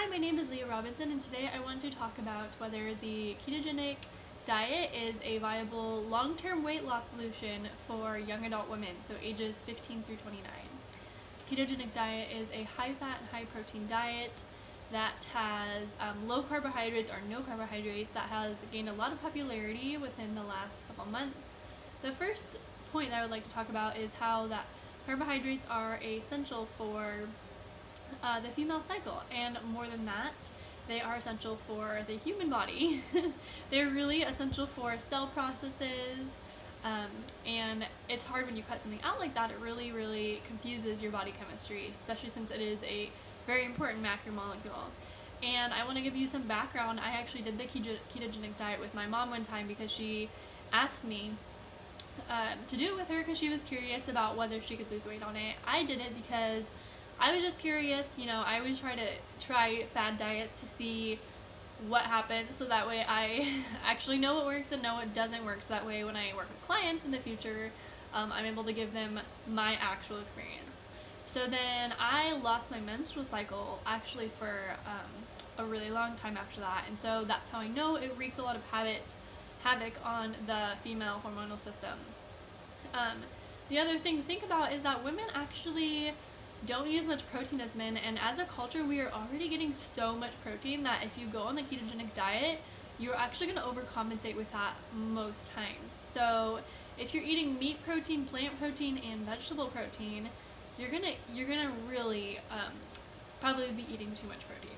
my name is Leah Robinson, and today I want to talk about whether the ketogenic diet is a viable long-term weight loss solution for young adult women, so ages 15 through 29. Ketogenic diet is a high-fat and high-protein diet that has low carbohydrates or no carbohydrates that has gained a lot of popularity within the last couple months. The first point that I would like to talk about is how that carbohydrates are essential for the female cycle, and more than that, they are essential for the human body. They're really essential for cell processes, and it's hard when you cut something out like that. It really confuses your body chemistry, especially since it is a very important macromolecule. And I want to give you some background. I actually did the ketogenic diet with my mom one time because she asked me to do it with her because she was curious about whether she could lose weight on it. I did it because I was just curious. I always try fad diets to see what happens, so that way I actually know what works and know what doesn't work, so that way when I work with clients in the future, I'm able to give them my actual experience. So then I lost my menstrual cycle actually for a really long time after that, and so that's how I know it wreaks a lot of havoc on the female hormonal system. The other thing to think about is that women actually don't eat as much protein as men, and as a culture we are already getting so much protein that if you go on the ketogenic diet, you're actually going to overcompensate with that most times. So if you're eating meat protein, plant protein, and vegetable protein, you're gonna really probably be eating too much protein.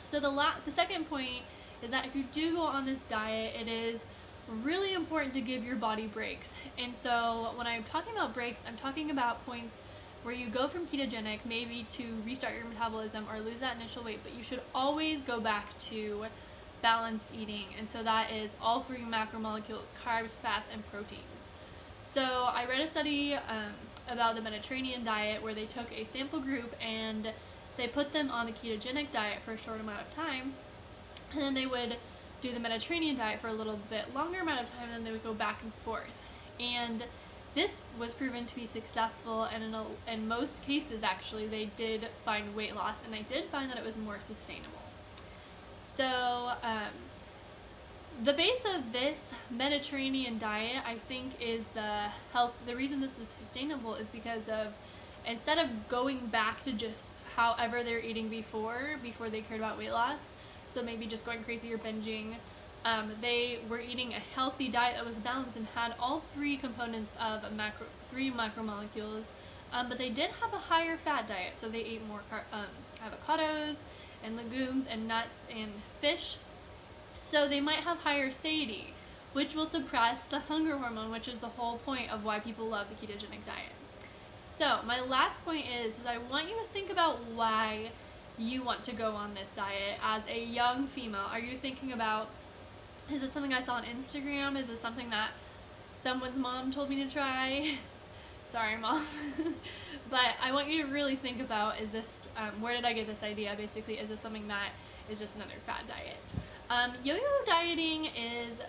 So the second point is that if you do go on this diet, it is really important to give your body breaks. And so when I'm talking about breaks, I'm talking about points where you go from ketogenic maybe to restart your metabolism or lose that initial weight, but you should always go back to balanced eating. And so that is all three macromolecules: carbs, fats, and proteins. So I read a study about the Mediterranean diet where they took a sample group and they put them on the ketogenic diet for a short amount of time, and then they would do the Mediterranean diet for a little bit longer amount of time, and then they would go back and forth. And this was proven to be successful, and in most cases actually they did find weight loss, and I did find that it was more sustainable. So the base of this Mediterranean diet, I think, is the reason this was sustainable is because of, instead of going back to just however they're eating before they cared about weight loss, so maybe just going crazy or binging, they were eating a healthy diet that was balanced and had all three components of three macromolecules, but they did have a higher fat diet, so they ate more avocados and legumes and nuts and fish, so they might have higher satiety, which will suppress the hunger hormone, which is the whole point of why people love the ketogenic diet. So my last point is I want you to think about why you want to go on this diet as a young female. Are you thinking about, is this something I saw on Instagram? Is this something that someone's mom told me to try? Sorry, mom. But I want you to really think about, is this, where did I get this idea? Basically, is this something that is just another fad diet? Yo-yo dieting is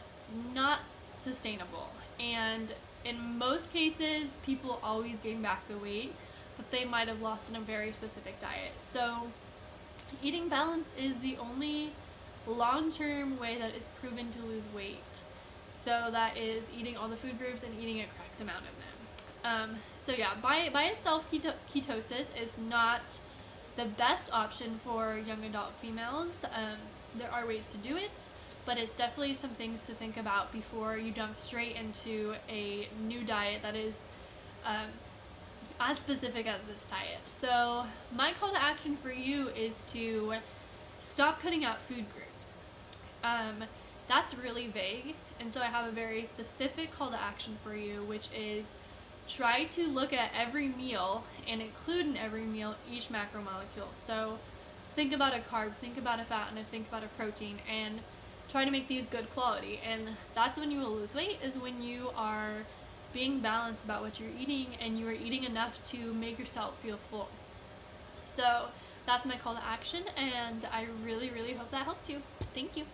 not sustainable, and in most cases, people always gain back the weight that they might have lost in a very specific diet. So eating balance is the only long-term way that is proven to lose weight. So that is eating all the food groups and eating a correct amount of them. So yeah, by itself, ketosis is not the best option for young adult females. There are ways to do it, but it's definitely some things to think about before you jump straight into a new diet that is as specific as this diet. So my call to action for you is to stop cutting out food groups. That's really vague, and so I have a very specific call to action for you, which is try to look at every meal and include in every meal each macromolecule. So think about a carb, think about a fat, and think about a protein, and try to make these good quality. And that's when you will lose weight, is when you are being balanced about what you're eating and you are eating enough to make yourself feel full. So that's my call to action, and I really hope that helps you. Thank you.